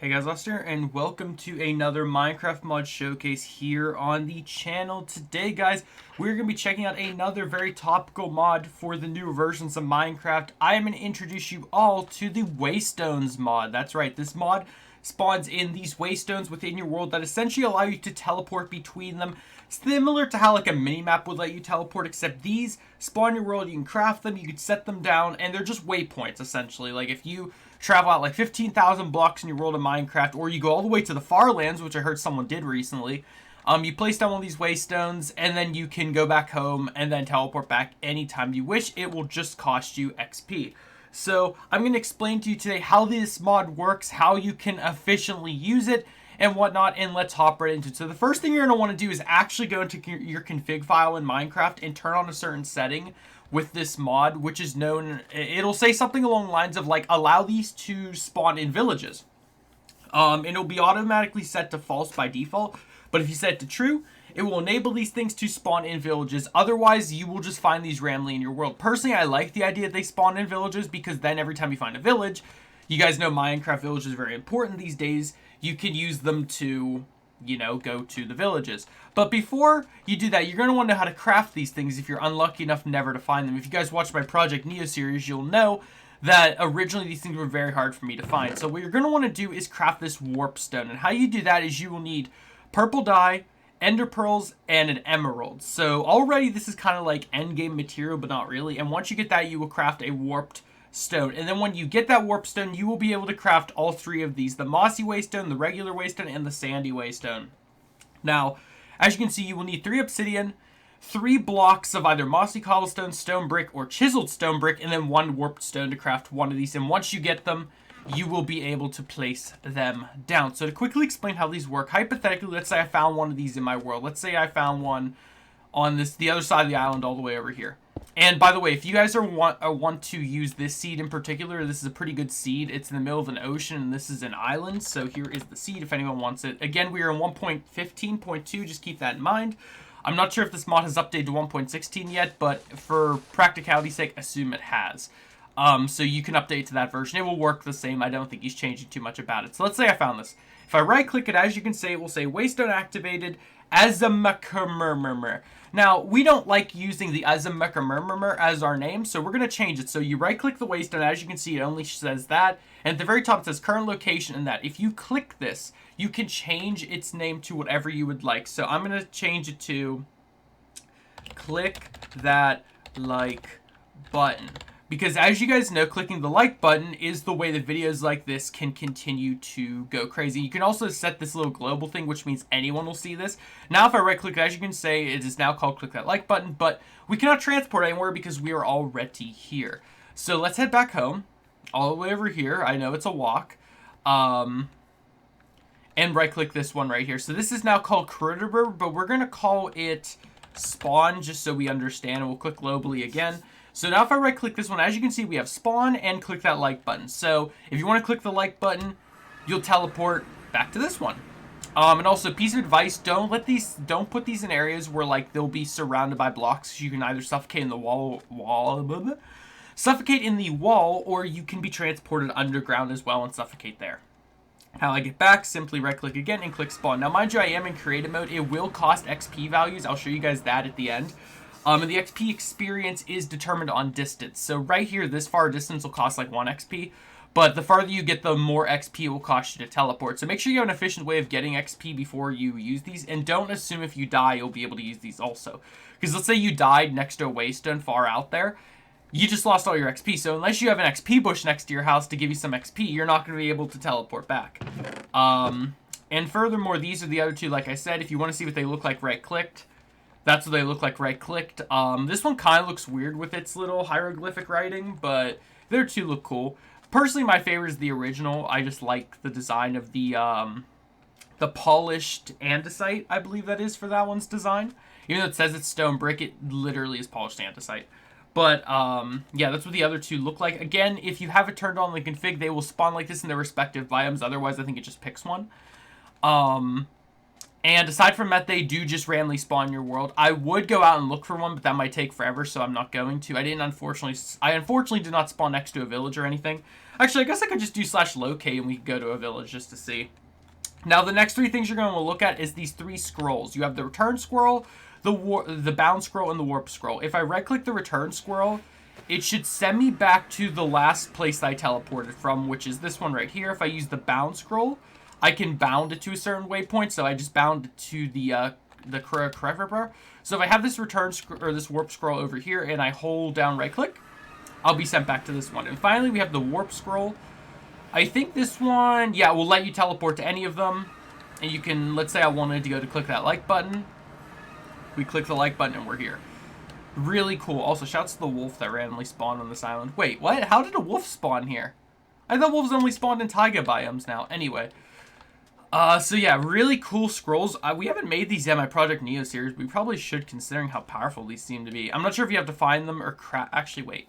Hey guys, Lester, and welcome to another Minecraft mod showcase here on the channel. Today, guys, we're going to be checking out another very topical mod for the new versions of Minecraft. I am going to introduce you all to the Waystones mod. That's right, this mod spawns in these Waystones within your world that essentially allow you to teleport between them. Similar to how like a mini-map would let you teleport, except these spawn your world, you can craft them, you can set them down, and they're just waypoints essentially. Like if you travel out like 15,000 blocks in your world of Minecraft, or you go all the way to the far lands, which I heard someone did recently, you place down one of these Waystones, and then you can go back home and then teleport back anytime you wish. It will just cost you XP. So I'm going to explain to you today how this mod works, how you can efficiently use it, and whatnot, and let's hop right into it. So the first thing you're going to want to do is actually go into your config file in Minecraft and turn on a certain setting with this mod, which is known, it'll say something along the lines of like, allow these to spawn in villages. And it'll be automatically set to false by default, but if you set it to true, it will enable these things to spawn in villages. Otherwise, you will just find these randomly in your world. Personally, I like the idea that they spawn in villages, because then every time you find a village, you guys know Minecraft villages are very important these days, you can use them to, you know, go to the villages. But before you do that, you're going to want to know how to craft these things if you're unlucky enough never to find them. If you guys watched my Project Neo series, you'll know that originally these things were very hard for me to find. So what you're going to want to do is craft this warp stone. And how you do that is you will need purple dye, ender pearls, and an emerald. So already this is kind of like endgame material, but not really. And once you get that, you will craft a warped stone. And then when you get that warp stone, you will be able to craft all three of these: the mossy waystone, the regular waystone, and the sandy waystone. Now, as you can see, you will need 3 obsidian, 3 blocks of either mossy cobblestone, stone brick, or chiseled stone brick, and then 1 warped stone to craft one of these. And once you get them, you will be able to place them down. So to quickly explain how these work, hypothetically, let's say I found one of these in my world. Let's say I found one on the other side of the island all the way over here. And by the way, if you guys want to use this seed in particular, this is a pretty good seed. It's in the middle of an ocean, and this is an island. So here is the seed if anyone wants it. Again, we are in 1.15.2. Just keep that in mind. I'm not sure if this mod has updated to 1.16 yet, but for practicality's sake, assume it has. So you can update to that version. It will work the same. I don't think he's changing too much about it. So let's say I found this. If I right-click it, as you can see, it will say Waystone activated Azamuckermurmur. Now, we don't like using the Azamuckermurmur as our name, so we're going to change it. So you right-click the Waystone, as you can see, it only says that. And at the very top, it says current location and that. If you click this, you can change its name to whatever you would like. So I'm going to change it to click that like button. Because as you guys know, clicking the like button is the way that videos like this can continue to go crazy. You can also set this little global thing, which means anyone will see this. Now, if I right click, as you can say, it is now called click that like button, but we cannot transport anywhere because we are already here. So let's head back home, all the way over here. I know it's a walk. And right click this one right here. So this is now called Critter, but we're going to call it Spawn just so we understand. And we'll click globally again. So now if I right click this one, as you can see, we have spawn and click that like button. So if you want to click the like button, you'll teleport back to this one. And also, piece of advice, don't put these in areas where like they'll be surrounded by blocks. You can either suffocate in the suffocate in the wall, or you can be transported underground as well and suffocate there. How I get back, simply right click again and click spawn. Now mind you, I am in creative mode. It will cost XP values. I'll show you guys that at the end. And the XP experience is determined on distance. So right here, this far distance will cost like 1 XP. But the farther you get, the more XP it will cost you to teleport. So make sure you have an efficient way of getting XP before you use these. And don't assume if you die, you'll be able to use these also. Because let's say you died next to a waystone far out there. You just lost all your XP. So unless you have an XP bush next to your house to give you some XP, you're not going to be able to teleport back. And furthermore, these are the other two. Like I said, if you want to see what they look like right-clicked, that's what they look like right-clicked. This one kind of looks weird with its little hieroglyphic writing, but their two look cool. Personally, my favorite is the original. I just like the design of the polished andesite, I believe that is for that one's design. Even though it says it's stone brick, it literally is polished andesite. But, yeah, that's what the other two look like. Again, if you have it turned on in the config, they will spawn like this in their respective biomes. Otherwise, I think it just picks one. And aside from that, they do just randomly spawn your world. I would go out and look for one, but that might take forever, so I'm not going to. I unfortunately did not spawn next to a village or anything. Actually, I guess I could just do /locate and we could go to a village just to see. Now, the next three things you're going to look at is these three scrolls. You have the return scroll, the bound scroll, and the warp scroll. If I right-click the return scroll, it should send me back to the last place that I teleported from, which is this one right here. If I use the bound scroll, I can bound it to a certain waypoint, so I just bound it to the correct. So if I have this this warp scroll over here and I hold down right-click, I'll be sent back to this one. And finally, we have the warp scroll. I think this one, yeah, will let you teleport to any of them. And you can, let's say I wanted to go to click that like button. We click the like button and we're here. Really cool. Also, shouts to the wolf that randomly spawned on this island. Wait, what? How did a wolf spawn here? I thought wolves only spawned in taiga biomes now. Anyway. So yeah, really cool scrolls. We haven't made these yet, my Project Neo series. We probably should, considering how powerful these seem to be. I'm not sure if you have to find them or craft. Actually, wait.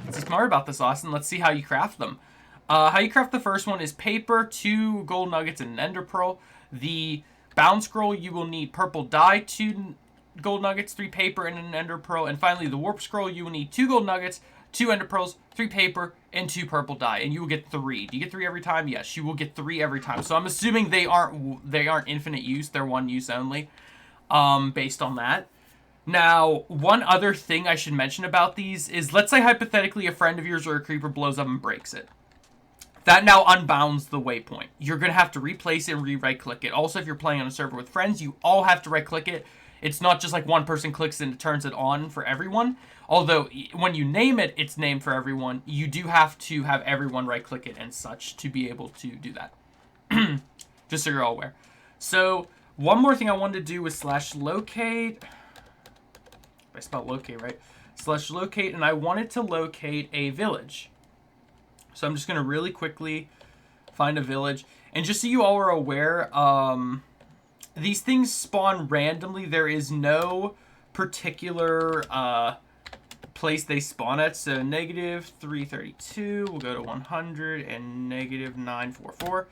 Let's be smart about this, Austin. Let's see how you craft them. How you craft the first one is paper, 2 gold nuggets, and an ender pearl. The bound scroll, you will need purple dye, 2 gold nuggets, 3 paper, and an ender pearl. And finally, the warp scroll, you will need 2 gold nuggets, 2 ender pearls, 3 paper, and 2 purple dye, and you will get 3. Do you get 3 every time? Yes, you will get 3 every time. So I'm assuming they aren't infinite use; they're 1 use only. Based on that. Now, one other thing I should mention about these is, let's say hypothetically a friend of yours or a creeper blows up and breaks it. That now unbounds the waypoint. You're gonna have to replace it and right-click it. Also, if you're playing on a server with friends, you all have to right-click it. It's not just like one person clicks and it turns it on for everyone. Although, when you name it, it's named for everyone. You do have to have everyone right-click it and such to be able to do that. Just so you're all aware. So, one more thing I wanted to do was /locate. I spelled locate right. /locate, and I wanted to locate a village. So I'm just going to really quickly find a village. And just so you all are aware, these things spawn randomly. There is no particular place they spawn at. So -332, we'll go to 100, and -944.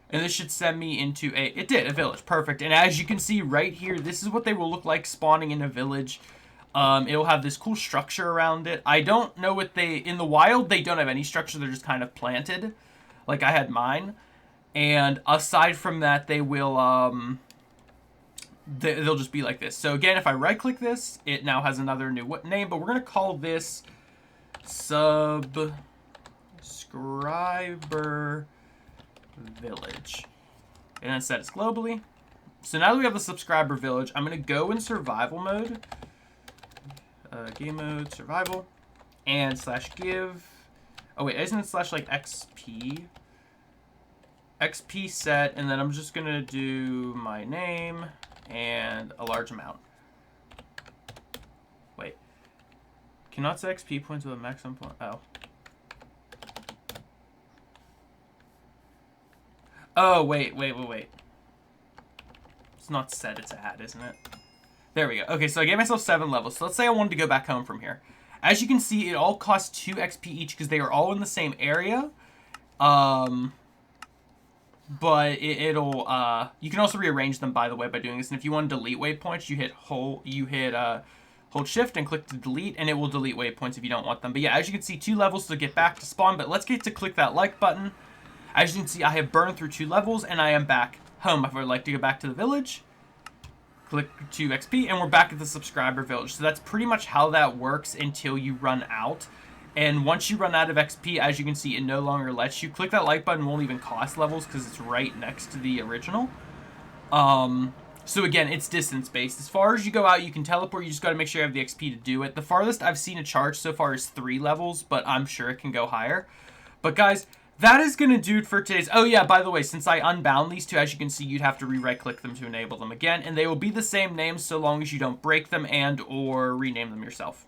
And this should send me into a village. Perfect. And as you can see right here, this is what they will look like spawning in a village. It'll have this cool structure around it. I don't know what in the wild, they don't have any structure. They're just kind of planted, like I had mine. And aside from that, they will, they'll just be like this. So again, if I right-click this, it now has another new name, but we're going to call this Subscriber Village. And then set it globally. So now that we have the Subscriber Village, I'm going to go in survival mode. Game mode, survival, and /give. Oh wait, isn't it / like XP? XP set, and then I'm just gonna do my name and a large amount. Wait, cannot set XP points with a maximum point. Oh. Oh wait. It's not set, it's add, isn't it? There we go. Okay, so I gave myself 7 levels. So let's say I wanted to go back home from here. As you can see, it all costs 2 XP each because they are all in the same area. But it'll you can also rearrange them, by the way, by doing this. And if you want to delete waypoints, you hit hold shift and click to delete, and it will delete waypoints if you don't want them. But yeah, as you can see, 2 levels to get back to spawn. But let's get to click that like button. As you can see, I have burned through 2 levels, and I am back home. If I would like to go back to the village, click 2 XP, and we're back at the subscriber village. So that's pretty much how that works until you run out. And once you run out of XP, as you can see, it no longer lets you. Click that like button, won't even cost levels because it's right next to the original. So again, it's distance based. As far as you go out, you can teleport. You just got to make sure you have the XP to do it. The farthest I've seen a charge so far is 3 levels, but I'm sure it can go higher. But guys, that is going to do it for today's... Oh, yeah, by the way, since I unbound these two, as you can see, you'd have to right-click them to enable them again. And they will be the same names so long as you don't break them and or rename them yourself.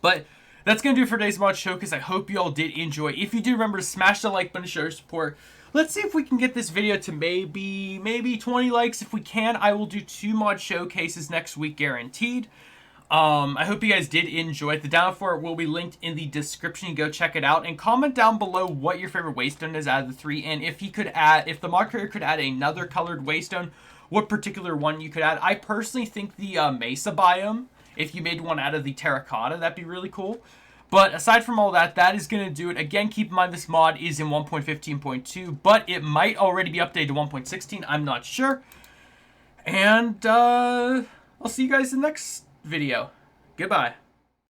But that's going to do it for today's mod showcase. I hope you all did enjoy. If you do, remember to smash the like button to show your support. Let's see if we can get this video to maybe 20 likes. If we can, I will do 2 mod showcases next week, guaranteed. I hope you guys did enjoy it. The download for it will be linked in the description. You go check it out and comment down below what your favorite waystone is out of the 3, and if he could add, if the mod creator could add another colored waystone, what particular one you could add. I personally think the Mesa biome, if you made one out of the terracotta, that'd be really cool. But aside from all that, that is going to do it. Again, keep in mind this mod is in 1.15.2, but it might already be updated to 1.16. I'm not sure. And I'll see you guys in the next video. Goodbye.